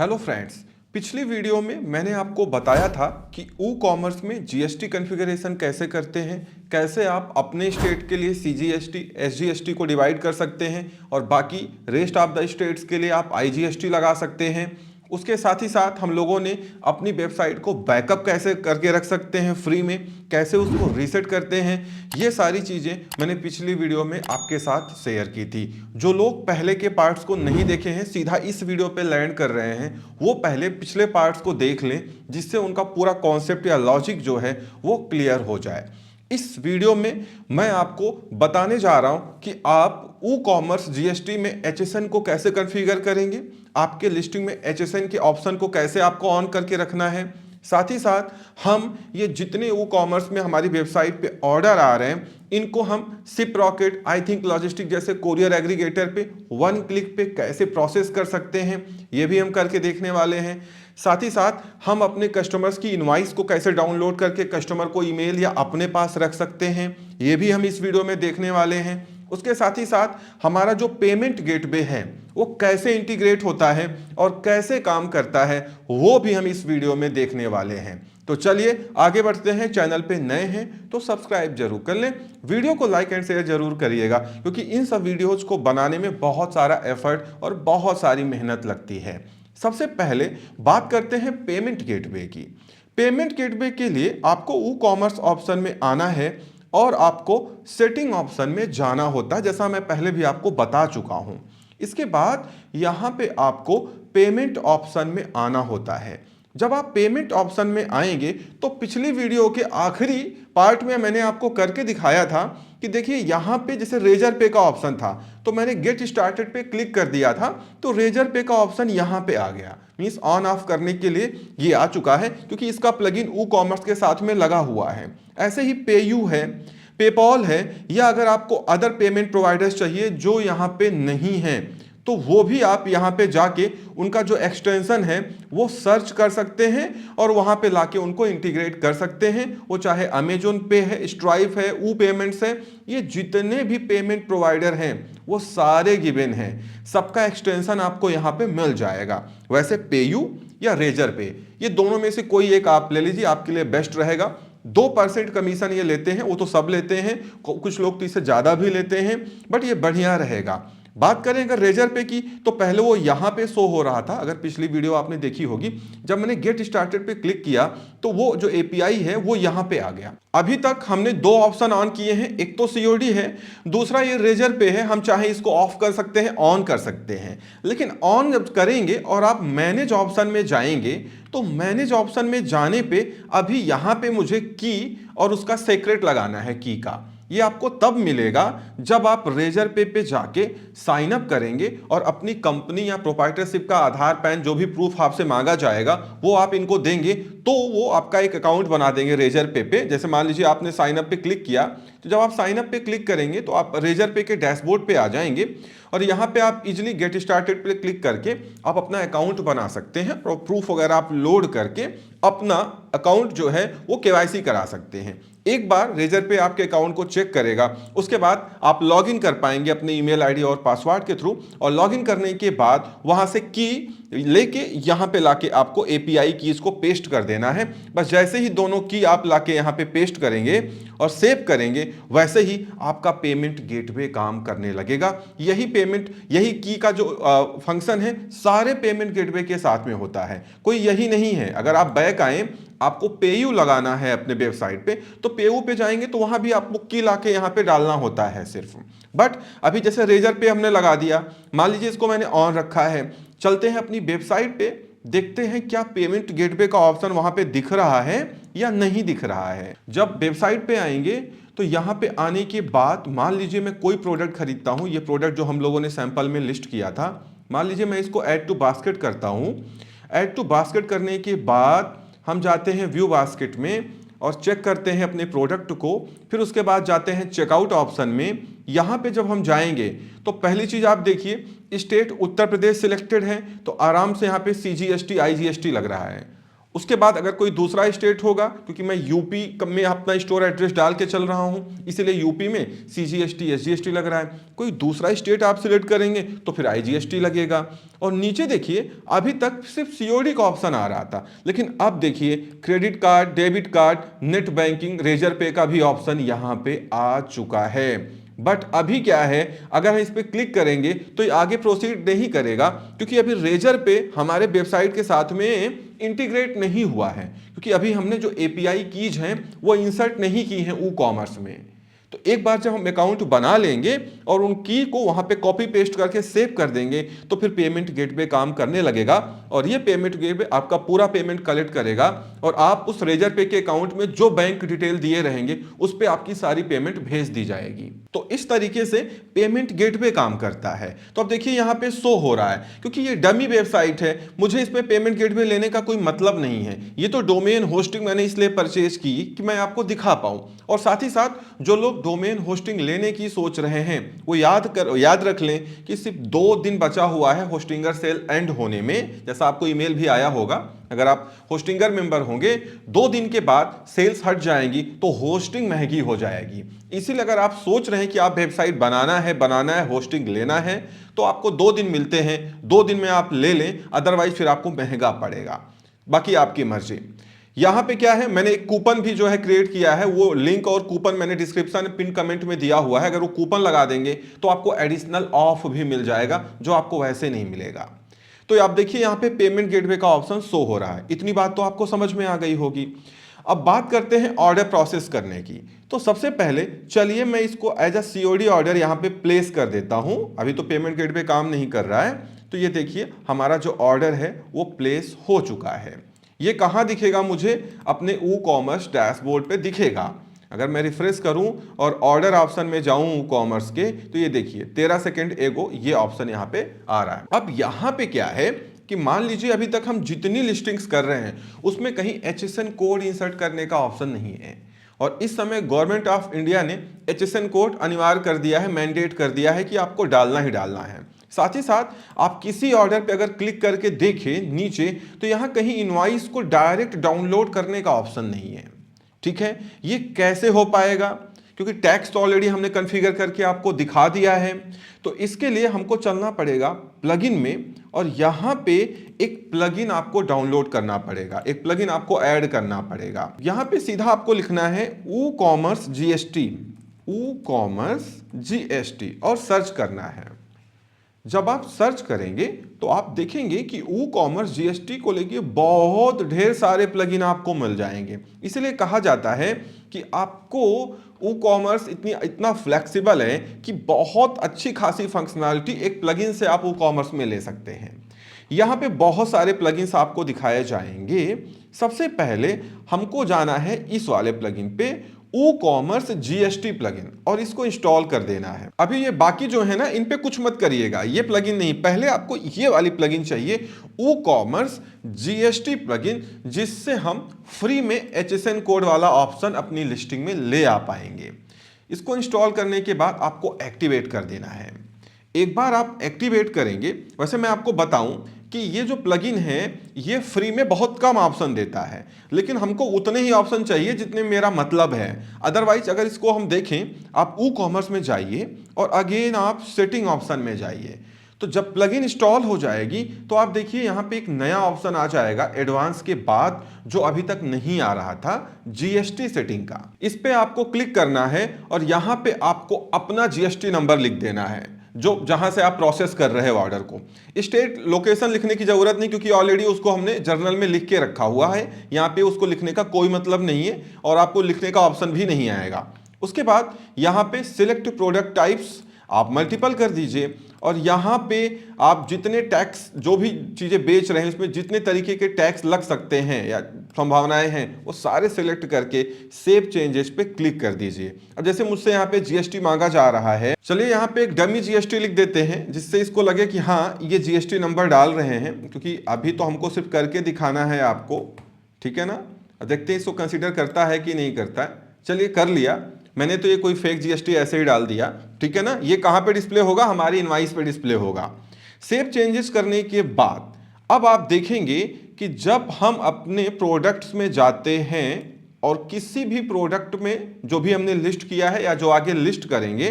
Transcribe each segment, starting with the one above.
Hello friends, पिछली video में मैंने आपको बताया था कि ई कॉमर्स में जीएसटी कॉन्फ़िगरेशन कैसे करते हैं, कैसे आप अपने स्टेट के लिए सीजीएसटी, एसजीएसटी को डिवाइड कर सकते हैं और बाकी रेस्ट ऑफ द स्टेट्स के लिए आप आईजीएसटी लगा सकते हैं। उसके साथ ही साथ हम लोगों ने अपनी वेबसाइट को बैकअप कैसे करके रख सकते हैं फ्री में, कैसे उसको रीसेट करते हैं, ये सारी चीज़ें मैंने पिछली वीडियो में आपके साथ शेयर की थी। जो लोग पहले के पार्ट्स को नहीं देखे हैं, सीधा इस वीडियो पे लैंड कर रहे हैं, वो पहले पिछले पार्ट्स को देख लें, जिससे उनका पूरा कॉन्सेप्ट या लॉजिक जो है वो क्लियर हो जाए। इस वीडियो में मैं आपको बताने जा रहा हूं कि आप ई कॉमर्स जीएसटी में एचएसएन को कैसे कॉन्फ़िगर करेंगे, आपके लिस्टिंग में एचएसएन के ऑप्शन को कैसे आपको ऑन करके रखना है। साथ ही साथ हम ये जितने ई कॉमर्स में हमारी वेबसाइट पे ऑर्डर आ रहे हैं, इनको हम ship rocket, I think logistic जैसे कोरियर एग्रीगेटर पे वन क्लिक पे कैसे प्रोसेस कर सकते हैं, ये भी हम करके देखने वाले हैं। साथ ही साथ हम अपने कस्टमर्स की इनवॉइस को कैसे डाउनलोड करके कस्टमर को ईमेल या अपने पास रख सकते हैं, ये भी हम इस वीडियो में देखने वाले हैं। उसके साथ ही साथ हमारा जो पेमेंट गेटवे है वो कैसे इंटीग्रेट होता है और कैसे काम करता है, वो भी हम इस वीडियो में देखने वाले हैं। तो चलिए आगे बढ़ते हैं। चैनल पे नए हैं तो सब्सक्राइब जरूर कर लें, वीडियो को लाइक एंड शेयर जरूर करिएगा, क्योंकि इन सब वीडियोज को बनाने में बहुत सारा एफर्ट और बहुत सारी मेहनत लगती है। सबसे पहले बात करते हैं पेमेंट गेटवे की। पेमेंट गेटवे के लिए आपको ई कॉमर्स ऑप्शन में आना है और आपको सेटिंग ऑप्शन में जाना होता है, जैसा मैं पहले भी आपको बता चुका हूं। इसके बाद यहां पे आपको पेमेंट ऑप्शन में आना होता है। जब आप पेमेंट ऑप्शन में आएंगे तो पिछली वीडियो के आखिरी पार्ट में मैंने आपको करके दिखाया था कि देखिए यहां पे जैसे रेजर पे का ऑप्शन था, तो मैंने गेट स्टार्टेड पे क्लिक कर दिया था, तो रेजर पे का ऑप्शन यहां पे आ गया। मींस ऑन ऑफ करने के लिए ये आ चुका है, क्योंकि इसका प्लगइन ई कॉमर्स के साथ में लगा हुआ है। ऐसे ही पेयू है, पेपॉल है, या अगर आपको अदर पेमेंट प्रोवाइडर्स चाहिए जो यहाँ पे नहीं है, तो वो भी आप यहाँ पे जाके उनका जो एक्सटेंशन है वो सर्च कर सकते हैं और वहाँ पे लाके उनको इंटीग्रेट कर सकते हैं। वो चाहे अमेजोन पे है, स्ट्राइप है, ऊ पेमेंट्स है, ये जितने भी पेमेंट प्रोवाइडर हैं वो सारे गिवन हैं, सबका एक्सटेंशन आपको यहाँ पे मिल जाएगा। वैसे पेयू या रेजर पे, ये दोनों में से कोई एक आप ले लीजिए, आपके लिए बेस्ट रहेगा। 2% कमीशन ये लेते हैं, वो तो सब लेते हैं, कुछ लोग तो इससे ज़्यादा भी लेते हैं, बट ये बढ़िया रहेगा। बात करें अगर रेजर पे की, तो पहले वो यहां पे शो हो रहा था, अगर पिछली वीडियो आपने देखी होगी, जब मैंने गेट स्टार्टेड पे क्लिक किया तो वो जो एपीआई है वो यहां पे आ गया। अभी तक हमने दो ऑप्शन ऑन किए हैं, एक तो सीओडी है, दूसरा ये रेजर पे है। हम चाहे इसको ऑफ कर सकते हैं, ऑन कर सकते हैं, लेकिन ऑन जब करेंगे और आप मैनेज ऑप्शन में जाएंगे, तो मैनेज ऑप्शन में जाने पे अभी यहां पे मुझे की और उसका सीक्रेट लगाना है की का। ये आपको तब मिलेगा जब आप रेजर पे जाके साइन अप करेंगे और अपनी कंपनी या प्रोप्राइटरशिप का आधार, पैन, जो भी प्रूफ आपसे मांगा जाएगा वो आप इनको देंगे, तो वो आपका एक अकाउंट बना देंगे रेजर पे। जैसे मान लीजिए आपने साइन अप पे क्लिक किया, तो जब आप साइन अप पे क्लिक करेंगे तो आप रेजर पे के डैशबोर्ड पे आ जाएंगे और यहाँ पे आप इजिली गेट स्टार्टेड पे क्लिक करके आप अपना अकाउंट बना सकते हैं और प्रूफ वगैरह आप लोड करके अपना अकाउंट जो है वो केवाईसी करा सकते हैं। एक बार रेजर पे आपके अकाउंट को चेक करेगा, उसके बाद आप लॉगिन कर पाएंगे अपने ईमेल आईडी और पासवर्ड के थ्रू, और लॉगिन करने के बाद वहां से की लेके यहां पे लाके आपको एपीआई कीज को पेस्ट कर देना है। बस जैसे ही दोनों की आप लाके यहां पे पेस्ट करेंगे और सेव करेंगे, वैसे ही आपका पेमेंट गेटवे काम करने लगेगा। यही की का जो फंक्शन है सारे पेमेंट गेटवे के साथ में होता है, कोई यही नहीं है। अगर आप बैक आए, आपको पेयू लगाना है अपने वेबसाइट पे, तो पेयू पे जाएंगे तो वहां भी आपको की लाके यहां पे डालना होता है सिर्फ। बट अभी जैसे रेजर पे हमने लगा दिया, मान लीजिए इसको मैंने ऑन रखा है, चलते हैं अपनी वेबसाइट पे, देखते हैं क्या पेमेंट गेटवे का ऑप्शन वहां पे दिख रहा है या नहीं दिख रहा है। जब वेबसाइट पे आएंगे तो यहां पे आने के बाद मान लीजिए मैं कोई प्रोडक्ट खरीदता हूं, ये प्रोडक्ट जो हम लोगों ने सैंपल में लिस्ट किया था, मान लीजिए मैं इसको ऐड टू बास्केट करता हूं। ऐड टू बास्केट करने के बाद हम जाते हैं व्यू बास्केट में और चेक करते हैं अपने प्रोडक्ट को, फिर उसके बाद जाते हैं चेकआउट ऑप्शन में। यहां पे जब हम जाएंगे तो पहली चीज आप देखिए, स्टेट उत्तर प्रदेश सिलेक्टेड है, तो आराम से यहां पे सीजीएसटी, आईजीएसटी लग रहा है। उसके बाद अगर कोई दूसरा स्टेट होगा, क्योंकि मैं यूपी में अपना स्टोर एड्रेस डाल के चल रहा हूं, इसीलिए यूपी में सीजीएसटी एसजीएसटी लग रहा है। कोई दूसरा स्टेट आप सिलेक्ट करेंगे तो फिर आईजीएसटी लगेगा। और नीचे देखिए अभी तक सिर्फ सीओडी का ऑप्शन आ रहा था, लेकिन अब देखिए credit card, debit card, net banking, Razorpay का भी ऑप्शन यहां पे आ चुका है। बट अभी क्या है, अगर हम इस पर क्लिक करेंगे तो ये आगे प्रोसीड नहीं करेगा, क्योंकि अभी रेजर पे हमारे वेबसाइट के साथ में इंटीग्रेट नहीं हुआ है, क्योंकि अभी हमने जो एपीआई कीज हैं वो इंसर्ट नहीं की हैं ई कॉमर्स में। तो एक बार जब हम अकाउंट बना लेंगे और उन की को वहां पे कॉपी पेस्ट करके सेव कर देंगे तो फिर पेमेंट गेटवे काम करने लगेगा, और ये पेमेंट गेटवे आपका पूरा पेमेंट कलेक्ट करेगा, और आप उस रेजर पे के अकाउंट में जो बैंक डिटेल दिए रहेंगे उस पे आपकी सारी पेमेंट भेज दी जाएगी। तो इस तरीके से पेमेंट गेटवे काम करता है। तो अब देखिए यहाँ पे शो हो रहा है, क्योंकि ये डमी वेबसाइट है, मुझे इसमें पेमेंट गेटवे लेने का कोई मतलब नहीं है। ये तो डोमेन होस्टिंग मैंने इसलिए परचेज की कि मैं आपको दिखा पाऊं, और साथ ही साथ जो लोग डोमेन होस्टिंग लेने की सोच रहे हैं वो याद रख लें कि सिर्फ 2 दिन बचा हुआ है होस्टिंगर सेल एंड होने में। जैसा आपको ईमेल भी आया होगा, अगर आप होस्टिंगर मेंबर होंगे 2 दिन के बाद सेल्स हट जाएंगी तो होस्टिंग महंगी हो जाएगी। इसीलिए अगर आप सोच रहे हैं कि आप वेबसाइट बनाना है, होस्टिंग लेना है, तो आपको 2 दिन मिलते हैं, 2 दिन में आप ले लें, अदरवाइज फिर आपको महंगा पड़ेगा। बाकी आपकी मर्जी। यहां पे क्या है, मैंने एक कूपन भी जो है क्रिएट किया है, वो लिंक और कूपन मैंने डिस्क्रिप्शन पिन कमेंट में दिया हुआ है। अगर वो कूपन लगा देंगे तो आपको एडिशनल ऑफ भी मिल जाएगा, जो आपको वैसे नहीं मिलेगा। तो आप देखिए यहाँ पे पेमेंट गेटवे का ऑप्शन शो हो रहा है। इतनी बात तो आपको समझ में आ गई होगी। अब बात करते हैं ऑर्डर प्रोसेस करने की। तो सबसे पहले चलिए मैं इसको एज अ सीओडी ऑर्डर यहाँ पे प्लेस कर देता हूँ। अभी तो पेमेंट गेटवे काम नहीं कर रहा है। तो ये देखिए हमारा जो ऑर्डर है वो प्लेस हो चुका है। ये कहाँ दिखेगा मुझे? अपने ई कॉमर्स डैशबोर्ड पे दिखेगा। अगर मैं रिफ्रेश करूं और ऑर्डर ऑप्शन में जाऊं ई कॉमर्स के, तो ये देखिए 13 सेकेंड एगो ये ऑप्शन यहाँ पे आ रहा है। अब यहाँ पे क्या है कि मान लीजिए अभी तक हम जितनी लिस्टिंग्स कर रहे हैं उसमें कहीं HSN कोड इंसर्ट करने का ऑप्शन नहीं है, और इस समय गवर्नमेंट ऑफ इंडिया ने HSN कोड अनिवार्य कर दिया है, मैंडेट कर दिया है कि आपको डालना ही डालना है। साथ ही साथ आप किसी ऑर्डर पे अगर क्लिक करके देखें नीचे, तो यहाँ कहीं इनवॉइस को डायरेक्ट डाउनलोड करने का ऑप्शन नहीं है। ठीक है, ये कैसे हो पाएगा? क्योंकि टैक्स तो ऑलरेडी हमने कॉन्फ़िगर करके आपको दिखा दिया है। तो इसके लिए हमको चलना पड़ेगा प्लगइन में, और यहाँ पे एक प्लगइन आपको डाउनलोड करना पड़ेगा, एक प्लगइन आपको ऐड करना पड़ेगा। यहाँ पे सीधा आपको लिखना है e commerce GST, e commerce GST, और सर्च करना है। जब आप सर्च करेंगे तो आप देखेंगे कि ई कॉमर्स जीएसटी को लेके बहुत ढेर सारे प्लगइन आपको मिल जाएंगे। इसलिए कहा जाता है कि आपको ई कॉमर्स इतना फ्लेक्सिबल है कि बहुत अच्छी खासी फंक्शनैलिटी एक प्लगइन से आप ई कॉमर्स में ले सकते हैं। यहाँ पे बहुत सारे प्लगइन्स आपको दिखाए जाएंगे। सबसे पहले हमको जाना है इस वाले प्लगइन पे, ई कॉमर्स जीएसटी प्लगइन, और इसको इंस्टॉल कर देना है। अभी ये बाकी जो है ना, इन पे कुछ मत करिएगा, ये प्लगइन नहीं, पहले आपको ये वाली प्लगइन चाहिए, ई कॉमर्स जीएसटी प्लगइन, जिससे हम फ्री में HSN कोड वाला ऑप्शन अपनी लिस्टिंग में ले आ पाएंगे। इसको इंस्टॉल करने के बाद आपको एक्टिवेट कर देना है। एक बार आप एक्टिवेट करेंगे, वैसे मैं आपको बताऊं कि ये जो प्लगइन है ये फ्री में बहुत कम ऑप्शन देता है, लेकिन हमको उतने ही ऑप्शन चाहिए जितने मेरा मतलब है। अदरवाइज अगर इसको हम देखें, आप ई कॉमर्स में जाइए और अगेन आप सेटिंग ऑप्शन में जाइए, तो जब प्लगइन इंस्टॉल हो जाएगी तो आप देखिए यहाँ पे एक नया ऑप्शन आ जाएगा एडवांस के बाद, जो अभी तक नहीं आ रहा था, जीएसटी सेटिंग का। इस पे आपको क्लिक करना है और यहाँ पे आपको अपना जीएसटी नंबर लिख देना है, जो जहां से आप प्रोसेस कर रहे हो ऑर्डर को। स्टेट लोकेशन लिखने की जरूरत नहीं, क्योंकि ऑलरेडी उसको हमने जर्नल में लिख के रखा हुआ है। यहाँ पे उसको लिखने का कोई मतलब नहीं है, और आपको लिखने का ऑप्शन भी नहीं आएगा। उसके बाद यहाँ पे सिलेक्ट प्रोडक्ट टाइप्स आप मल्टीपल कर दीजिए, और यहाँ पे आप जितने टैक्स, जो भी चीज़ें बेच रहे हैं उसमें जितने तरीके के टैक्स लग सकते हैं या संभावनाएं हैं, वो सारे सिलेक्ट करके सेव चेंजेस पे क्लिक कर दीजिए। अब जैसे मुझसे यहाँ पे जीएसटी मांगा जा रहा है, चलिए यहाँ पे एक डमी जीएसटी लिख देते हैं, जिससे इसको लगे कि हाँ ये जीएसटी नंबर डाल रहे हैं, क्योंकि अभी तो हमको सिर्फ करके दिखाना है आपको। ठीक है ना, देखते हैं इसको कंसिडर करता है कि नहीं करता है। चलिए कर लिया मैंने, तो ये कोई फेक जीएसटी ऐसे ही डाल दिया। ठीक है ना, ये कहाँ पे डिस्प्ले होगा? हमारी इनवाइस पे डिस्प्ले होगा। सेव चेंजेस करने के बाद अब आप देखेंगे कि जब हम अपने प्रोडक्ट्स में जाते हैं और किसी भी प्रोडक्ट में जो भी हमने लिस्ट किया है या जो आगे लिस्ट करेंगे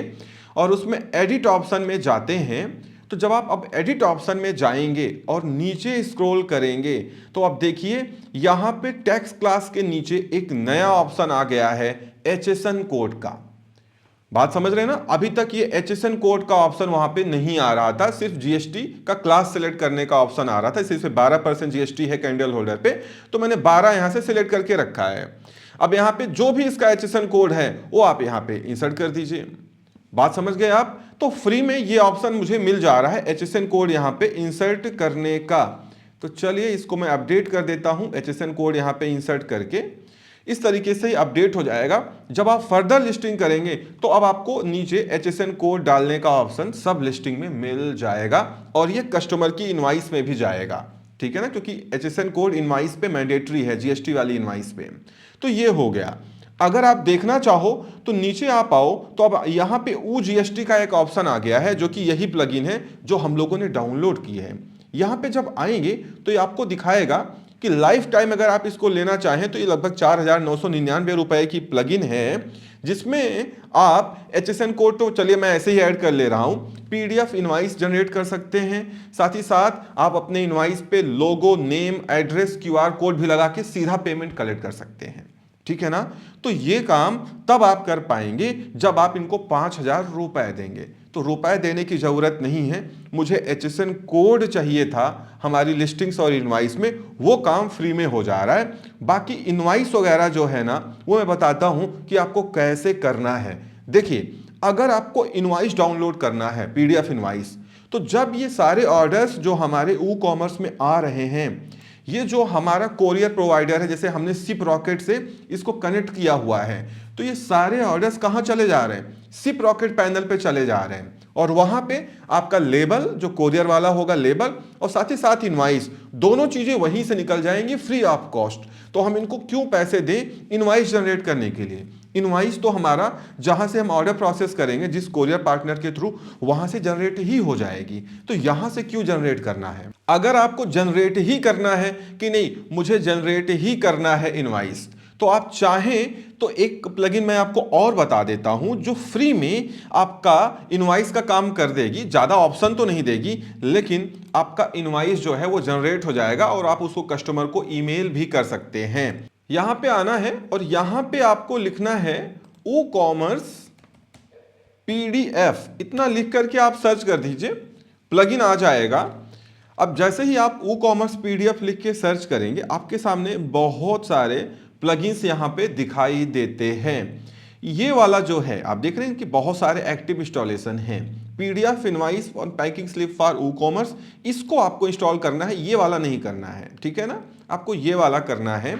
और उसमें एडिट ऑप्शन में जाते हैं, तो जब आप अब एडिट ऑप्शन में जाएंगे और नीचे स्क्रॉल करेंगे तो आप देखिए यहां पे टेक्स्ट क्लास के नीचे एक नया ऑप्शन आ गया है HSN कोड का। बात समझ रहे हैं ना? अभी तक ये HSN कोड का ऑप्शन वहां पे नहीं आ रहा था, सिर्फ जीएसटी का क्लास सिलेक्ट करने का ऑप्शन आ रहा था। सिर्फ 12% जीएसटी है कैंडल होल्डर पे, तो मैंने 12 यहां से सिलेक्ट करके रखा है। अब यहां पे जो भी इसका HSN कोड है वो आप यहां पे इंसर्ट कर दीजिए। बात समझ गए आप? तो फ्री में ये ऑप्शन मुझे मिल जा रहा है HSN कोड यहां पे इंसर्ट करने का। तो चलिए इसको मैं अपडेट कर देता हूं, HSN कोड यहां पे इंसर्ट करके। इस तरीके से ही अपडेट हो जाएगा। जब आप फर्दर लिस्टिंग करेंगे तो अब आपको नीचे HSN कोड डालने का ऑप्शन सब लिस्टिंग में मिल जाएगा और ये कस्टमर की इनवॉइस में भी जाएगा, ठीक है ना? क्योंकि HSN कोड इनवॉइस पे मैंडेटरी है, जीएसटी वाली इनवॉइस पे। तो ये हो गया। अगर आप देखना चाहो तो नीचे आप आओ तो अब यहां पे जीएसटी का एक ऑप्शन आ गया है, जो कि यही प्लगइन है जो हम लोगों ने डाउनलोड की है। यहां पे जब आएंगे तो ये आपको दिखाएगा कि लाइफ टाइम अगर आप इसको लेना चाहें तो ये लगभग 4,999 रुपए की प्लगइन है, जिसमें आप HSN कोड, तो चलिए मैं ऐसे ही ऐड कर ले रहा हूं, PDF इनवॉइस जनरेट कर सकते हैं। साथ ही साथ आप अपने इनवॉइस पे लोगो, नेम, एड्रेस, QR कोड भी लगा के सीधा पेमेंट कलेक्ट कर सकते हैं, ठीक है ना? तो ये काम तब आप कर पाएंगे जब आप इनको 5,000 रुपए देंगे। तो रुपए देने की जरूरत नहीं है, मुझे HSN कोड चाहिए था हमारी लिस्टिंग्स और इनवॉइस में, वो काम फ्री में हो जा रहा है। बाकी इनवॉइस वगैरह जो है ना, वो मैं बताता हूं कि आपको कैसे करना है। देखिए, अगर आपको इनवॉइस डाउनलोड करना है, PDF इनवॉइस, तो जब ये सारे ऑर्डर्स जो हमारे कॉमर्स में आ रहे हैं, ये जो हमारा कोरियर प्रोवाइडर है, जैसे हमने सिप रॉकेट से इसको कनेक्ट किया हुआ है, तो ये सारे ऑर्डर्स कहां चले जा रहे हैं? सिप रॉकेट पैनल पे चले जा रहे हैं और वहां पे आपका लेबल जो कोरियर वाला होगा, लेबल, और साथ ही साथ इनवॉइस, दोनों चीजें वहीं से निकल जाएंगी फ्री ऑफ कॉस्ट। तो हम इनको क्यों पैसे दें इनवॉइस जनरेट करने के लिए? इनवॉइस तो हमारा जहां से हम ऑर्डर प्रोसेस करेंगे जिस कोरियर पार्टनर के थ्रू, वहां से जनरेट ही हो जाएगी। तो यहां से क्यों जनरेट करना है? अगर आपको जनरेट ही करना है कि नहीं मुझे जनरेट ही करना है इनवॉइस, तो आप चाहें तो एक प्लगइन मैं आपको और बता देता हूं जो फ्री में आपका इनवॉइस का काम कर देगी। ज्यादा ऑप्शन तो नहीं देगी, लेकिन आपका इनवॉइस जो है वो जनरेट हो जाएगा और आप उसको कस्टमर को ईमेल भी कर सकते हैं। यहां पे आना है और यहां पे आपको लिखना है कॉमर्स PDF, इतना लिख करके आप सर्च कर दीजिए, प्लगइन आ जाएगा। अब जैसे ही आप कॉमर्स PDF लिख के सर्च करेंगे, आपके सामने बहुत सारे प्लगइन्स यहां पे दिखाई देते हैं। ये वाला जो है आप देख रहे हैं कि बहुत सारे एक्टिव इंस्टॉलेशन हैं। PDF इनवॉइस और पैकिंग स्लिप फॉर कॉमर्स, इसको आपको इंस्टॉल करना है, ये वाला नहीं करना है, ठीक है ना? आपको ये वाला करना है।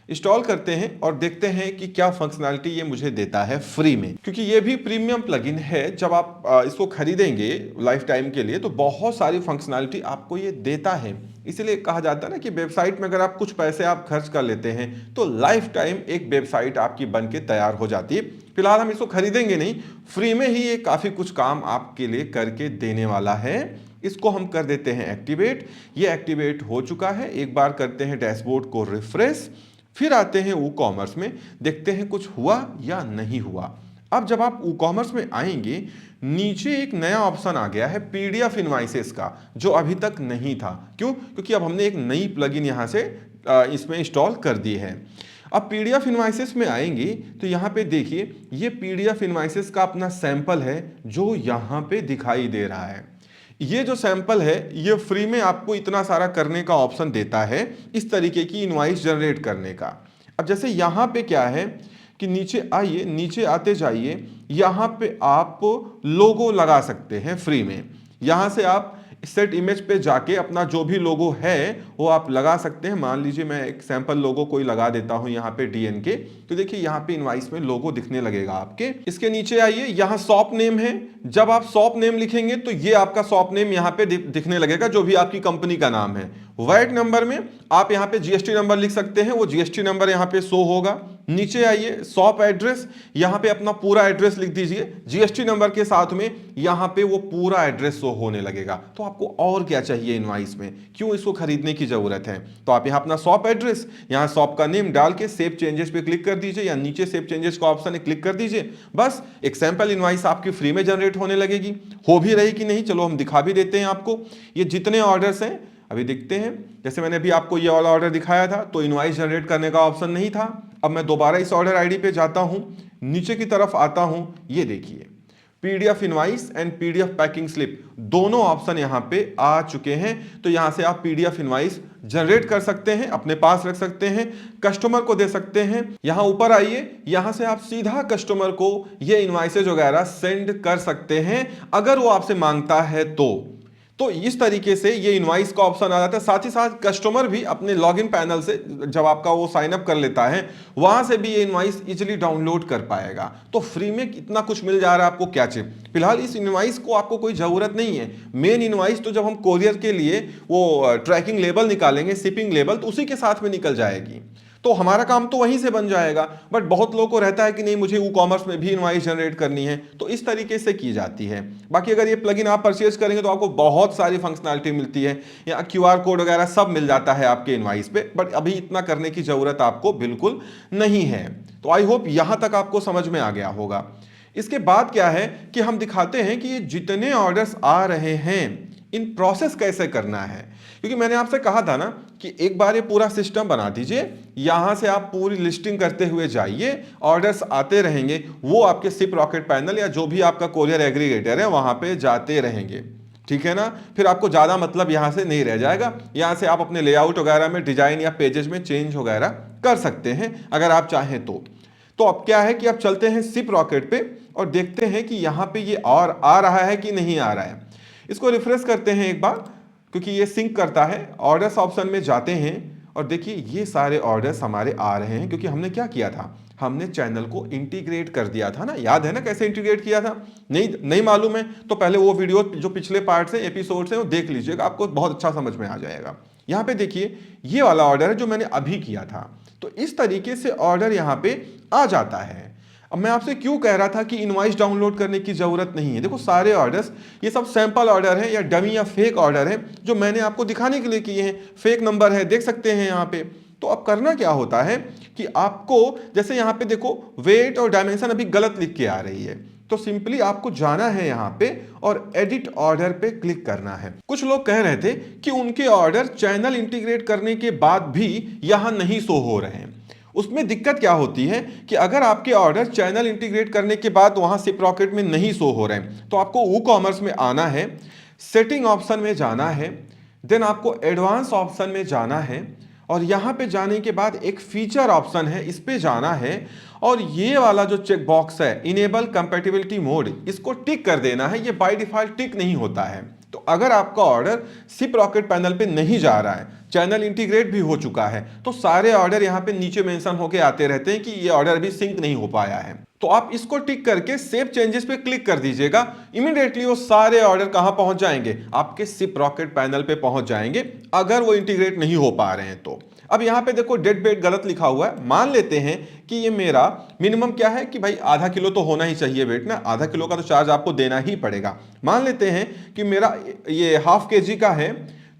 इंस्टॉल करते हैं और देखते हैं कि क्या फंक्शनैलिटी ये मुझे देता है फ्री में, क्योंकि ये भी प्रीमियम प्लगइन है। जब आप इसको खरीदेंगे लाइफ टाइम के लिए तो बहुत सारी फंक्शनैलिटी आपको ये देता है। इसीलिए कहा जाता है ना कि वेबसाइट में अगर आप कुछ पैसे आप खर्च कर लेते हैं तो लाइफ टाइम एक वेबसाइट आपकी बन के तैयार हो जाती है। फिलहाल हम इसको खरीदेंगे नहीं, फ्री में ही ये काफी कुछ काम आपके लिए करके देने वाला है। इसको हम कर देते हैं एक्टिवेट। ये एक्टिवेट हो चुका है। एक बार करते हैं डैशबोर्ड को रिफ्रेश, फिर आते हैं कॉमर्स में, देखते हैं कुछ हुआ या नहीं हुआ। अब जब आप कॉमर्स में आएंगे, नीचे एक नया ऑप्शन आ गया है PDF इनवॉइसेस का, जो अभी तक नहीं था। क्यों? क्योंकि अब हमने एक नई प्लगइन यहां से इसमें इंस्टॉल कर दी है। अब PDF इनवॉइसेस में आएंगे तो यहां पे देखिए, ये PDF इनवॉइसेस का अपना सैंपल है जो यहां पे दिखाई दे रहा है। ये जो सैंपल है ये फ्री में आपको इतना सारा करने का ऑप्शन देता है, इस तरीके की इनवॉइस जनरेट करने का। अब जैसे यहाँ पे क्या है कि नीचे आइए, नीचे आते जाइए, यहाँ पे आप लोगो लगा सकते हैं फ्री में। यहाँ से आप सेट इमेज पे जाके अपना जो भी लोगो है वो आप लगा सकते हैं। मान लीजिए मैं एक सैंपल लोगो कोई लगा देता हूं यहाँ पे DNK, तो देखिए यहाँ पे इनवॉइस में लोगो दिखने लगेगा आपके। इसके नीचे आइए, यहाँ शॉप नेम है। जब आप शॉप नेम लिखेंगे तो ये आपका शॉप नेम यहाँ पे दिखने लगेगा, जो भी आपकी कंपनी का नाम है। वैट नंबर में आप यहाँ पे GST नंबर लिख सकते हैं, वो GST नंबर यहाँ पे शो होगा, नीचे आइए, शॉप एड्रेस, यहां पे अपना पूरा एड्रेस लिख दीजिए, जीएसटी नंबर के साथ में यहां पे वो पूरा एड्रेस शो होने लगेगा। तो आपको और क्या चाहिए इनवॉइस में, क्यों इसको खरीदने की जरूरत है? तो आप यहां अपना शॉप एड्रेस, यहां शॉप का नेम डाल के सेव चेंजेस पे क्लिक कर दीजिए, या नीचे सेव चेंजेस का ऑप्शन है, क्लिक कर दीजिए। बस एक सैंपल इनवॉइस आपकी फ्री में जनरेट होने लगेगी। हो भी रही कि नहीं, चलो हम दिखा भी देते हैं आपको। ये जितने ऑर्डर्स हैं अभी देखते हैं, जैसे मैंने अभी आपको ये वाला ऑर्डर दिखाया था तो इनवॉइस जनरेट करने का ऑप्शन नहीं था। अब मैं दोबारा इस ऑर्डर आईडी पे जाता हूं, नीचे की तरफ आता हूं, ये देखिए PDF invoice and PDF packing slip दोनों ऑप्शन यहां पे आ चुके हैं। तो यहां से आप पीडीएफ इनवॉइस जनरेट कर सकते हैं, अपने पास रख सकते हैं, कस्टमर को दे सकते हैं। यहां ऊपर आइए, यहां से आप सीधा कस्टमर को ये इनवॉइसेज वगैरह सेंड कर सकते हैं अगर वो आपसे मांगता है तो इस तरीके से ये इनवॉइस का ऑप्शन आ जाता है। साथ ही साथ कस्टमर भी अपने लॉगिन पैनल से, जब आपका वो साइन अप कर लेता है, वहां से भी ये इनवॉइस इजीली डाउनलोड कर पाएगा। तो फ्री में कितना कुछ मिल जा रहा है, आपको क्या चाहिए? फिलहाल इस इनवॉइस को आपको कोई जरूरत नहीं है। मेन इनवॉइस तो जब हम कोरियर के लिए वो ट्रैकिंग लेबल निकालेंगे, शिपिंग लेबल, तो उसी के साथ में निकल जाएगी, तो हमारा काम तो वहीं से बन जाएगा। बट बहुत लोगों को रहता है कि नहीं, मुझे ई कॉमर्स में भी इनवॉइस जनरेट करनी है, तो इस तरीके से की जाती है। बाकी अगर ये प्लगइन आप परचेज करेंगे तो आपको बहुत सारी फंक्शनैलिटी मिलती है, या क्यूआर कोड वगैरह सब मिल जाता है आपके इनवॉइस पे, बट अभी इतना करने की जरूरत आपको बिल्कुल नहीं है। तो आई होप यहां तक आपको समझ में आ गया होगा। इसके बाद क्या है कि हम दिखाते हैं कि ये जितने ऑर्डर्स आ रहे हैं इन प्रोसेस कैसे करना है, क्योंकि मैंने आपसे कहा था ना कि एक बार ये पूरा सिस्टम बना दीजिए, यहां से आप पूरी लिस्टिंग करते हुए जाइए, ऑर्डर्स आते रहेंगे, वो आपके सिप रॉकेट पैनल या जो भी आपका कोरियर एग्रीगेटर है वहां पे जाते रहेंगे, ठीक है ना। फिर आपको ज्यादा मतलब यहां से नहीं रह जाएगा। यहां से आप अपने लेआउट वगैरह में डिजाइन या पेजेस में चेंज वगैरह कर सकते हैं अगर आप चाहें तो अब क्या है कि आप चलते हैं सिप रॉकेट पे और देखते हैं कि यहां पे ये और आ रहा है कि नहीं आ रहा है। इसको रिफ्रेश करते हैं एक बार, क्योंकि ये सिंक करता है। ऑर्डर्स ऑप्शन में जाते हैं और देखिए ये सारे ऑर्डर्स हमारे आ रहे हैं, क्योंकि हमने क्या किया था, हमने चैनल को इंटीग्रेट कर दिया था ना। याद है ना कैसे इंटीग्रेट किया था? नहीं मालूम है तो पहले वो वीडियो जो पिछले पार्ट से एपिसोड से वो देख लीजिएगा, आपको बहुत अच्छा समझ में आ जाएगा। यहाँ पे देखिए ये वाला ऑर्डर है जो मैंने अभी किया था, तो इस तरीके से ऑर्डर यहाँ पे आ जाता है। अब मैं आपसे क्यों कह रहा था कि इनवॉइस डाउनलोड करने की जरूरत नहीं है, देखो सारे ऑर्डर्स ये सब सैंपल ऑर्डर है या डमी या फेक ऑर्डर है जो मैंने आपको दिखाने के लिए किए हैं। फेक नंबर है, देख सकते हैं यहाँ पे। तो अब करना क्या होता है कि आपको, जैसे यहाँ पे देखो वेट और डायमेंशन अभी गलत लिख के आ रही है, तो सिंपली आपको जाना है यहाँ पे और एडिट ऑर्डर पे क्लिक करना है। कुछ लोग कह रहे थे कि उनके ऑर्डर चैनल इंटीग्रेट करने के बाद भी यहाँ नहीं शो हो रहे हैं। उसमें दिक्कत क्या होती है कि अगर आपके ऑर्डर चैनल इंटीग्रेट करने के बाद वहां सिप रॉकेट में नहीं शो हो रहे हैं, तो आपको ई कॉमर्स में आना है, सेटिंग ऑप्शन में जाना है, देन आपको एडवांस ऑप्शन में जाना है, और यहां पे जाने के बाद एक फीचर ऑप्शन है, इस पे जाना है, और ये वाला जो चेक बॉक्स है इनेबल कंपैटिबिलिटी मोड, इसको टिक कर देना है। ये बाय डिफॉल्ट टिक नहीं होता है। तो अगर आपका ऑर्डर सिप रॉकेट पैनल पे नहीं जा रहा है, चैनल इंटीग्रेट भी हो चुका है, तो सारे ऑर्डर यहाँ पे नीचे मेंशन होके आते रहते हैं कि ये ऑर्डर भी सिंक नहीं हो पाया है। तो आप इसको टिक करके सेव चेंजेस पे क्लिक कर दीजिएगा, इमीडिएटली वो सारे ऑर्डर कहां पहुंच जाएंगे, आपके सिप रॉकेट पैनल पे पहुंच जाएंगे, अगर वो इंटीग्रेट नहीं हो पा रहे हैं तो। अब यहां पे देखो डेट वेट गलत लिखा हुआ है। मान लेते हैं कि ये मेरा मिनिमम क्या है कि भाई आधा किलो तो होना ही चाहिए वेट ना, आधा किलो का तो चार्ज आपको देना ही पड़ेगा। मान लेते हैं कि मेरा ये हाफ केजी का है,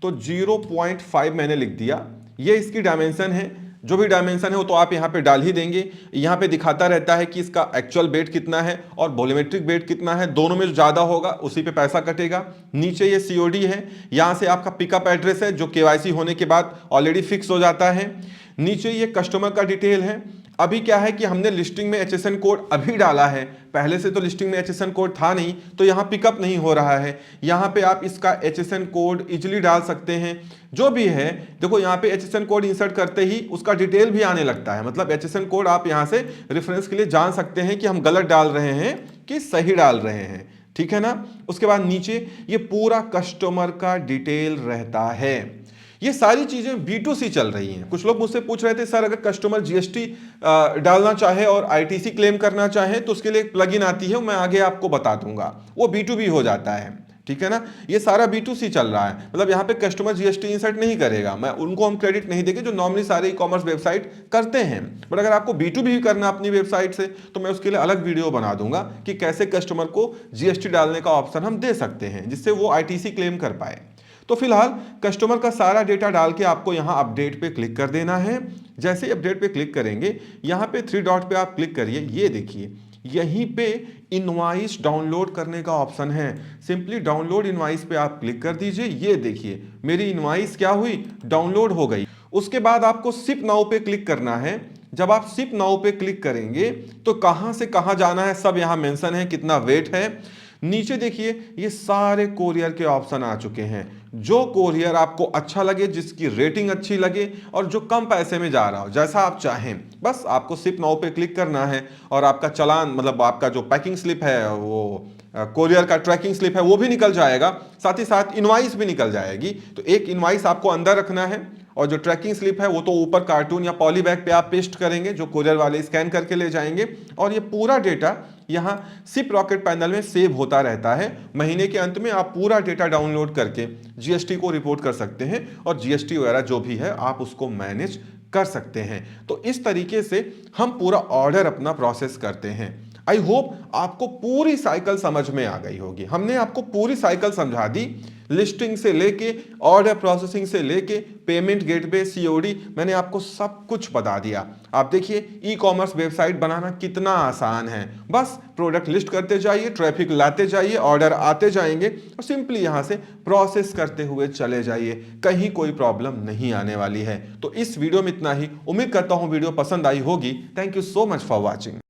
तो 0.5 मैंने लिख दिया। ये इसकी डायमेंशन है, जो भी डायमेंशन है वो तो आप यहाँ पे डाल ही देंगे। यहाँ पे दिखाता रहता है कि इसका एक्चुअल वेट कितना है और वॉल्यूमेट्रिक वेट कितना है, दोनों में जो ज़्यादा होगा उसी पे पैसा कटेगा। नीचे ये सीओडी है, यहाँ से आपका पिकअप एड्रेस है जो केवाईसी होने के बाद ऑलरेडी फिक्स हो जाता है। नीचे ये कस्टमर का डिटेल है। अभी क्या है कि हमने लिस्टिंग में एचएसएन कोड अभी डाला है, पहले से तो लिस्टिंग में एचएसएन कोड था नहीं, तो यहाँ पिकअप नहीं हो रहा है। यहाँ पे आप इसका एचएसएन कोड इजीली डाल सकते हैं, जो भी है। देखो यहाँ पे एचएसएन कोड इंसर्ट करते ही उसका डिटेल भी आने लगता है, मतलब एचएसएन कोड आप यहाँ से रेफरेंस के लिए जान सकते हैं कि हम गलत डाल रहे हैं कि सही डाल रहे हैं, ठीक है ना। उसके बाद नीचे ये पूरा कस्टमर का डिटेल रहता है। ये सारी चीजें B2C चल रही हैं। कुछ लोग मुझसे पूछ रहे थे सर अगर कस्टमर जीएसटी डालना चाहे और आईटीसी क्लेम करना चाहे तो उसके लिए एक प्लगइन आती है, मैं आगे आपको बता दूंगा, वो B2B हो जाता है, ठीक है ना। ये सारा B2C चल रहा है, मतलब यहाँ पे कस्टमर जीएसटी इंसर्ट नहीं करेगा, मैं उनको हम क्रेडिट नहीं देंगे जो नॉर्मली सारे ई कॉमर्स वेबसाइट करते हैं। बट अगर आपको B2B भी करना अपनी वेबसाइट से तो मैं उसके लिए अलग वीडियो बना दूंगा कि कैसे कस्टमर को जीएसटी डालने का ऑप्शन हम दे सकते हैं जिससे वो आईटीसी क्लेम कर पाए। तो फिलहाल कस्टमर का सारा डेटा डाल के आपको यहाँ अपडेट पे क्लिक कर देना है। जैसे ही अपडेट पे क्लिक करेंगे यहाँ पे 3 डॉट पे आप क्लिक करिए, ये देखिए यहीं पे इनवॉइस डाउनलोड करने का ऑप्शन है। सिंपली डाउनलोड इनवॉइस पे आप क्लिक कर दीजिए। ये देखिए मेरी इनवॉइस क्या हुई, डाउनलोड हो गई। उसके बाद आपको शिप नाउ पे क्लिक करना है। जब आप शिप नाउ पे क्लिक करेंगे तो कहां से कहां जाना है सब यहां मेंशन है, कितना वेट है। नीचे देखिए ये सारे कोरियर के ऑप्शन आ चुके हैं। जो कोरियर आपको अच्छा लगे, जिसकी रेटिंग अच्छी लगे और जो कम पैसे में जा रहा हो, जैसा आप चाहें, बस आपको शिप नाउ पे क्लिक करना है और आपका चालान मतलब आपका जो पैकिंग स्लिप है, वो कोरियर का ट्रैकिंग स्लिप है, वो भी निकल जाएगा। साथ ही साथ इनवॉइस भी निकल जाएगी। तो एक इनवॉइस आपको अंदर रखना है और जो ट्रैकिंग स्लिप है वो तो ऊपर कार्टून या पॉली बैग पे आप पेस्ट करेंगे, जो कोरियर वाले स्कैन करके ले जाएंगे। और ये पूरा डेटा यहाँ शिप रॉकेट पैनल में सेव होता रहता है। महीने के अंत में आप पूरा डेटा डाउनलोड करके जीएसटी को रिपोर्ट कर सकते हैं और जीएसटी वगैरह जो भी है आप उसको मैनेज कर सकते हैं। तो इस तरीके से हम पूरा ऑर्डर अपना प्रोसेस करते हैं। आई होप आपको पूरी साइकिल समझ में आ गई होगी। हमने आपको पूरी साइकिल समझा दी, लिस्टिंग से लेके ऑर्डर प्रोसेसिंग से लेके पेमेंट गेटवे, सीओडी, मैंने आपको सब कुछ बता दिया। आप देखिए ई कॉमर्स वेबसाइट बनाना कितना आसान है। बस प्रोडक्ट लिस्ट करते जाइए, ट्रैफिक लाते जाइए, ऑर्डर आते जाएंगे और सिंपली यहां से प्रोसेस करते हुए चले जाइए। कहीं कोई प्रॉब्लम नहीं आने वाली है। तो इस वीडियो में इतना ही। उम्मीद करता हूं वीडियो पसंद आई होगी। Thank you so much for watching.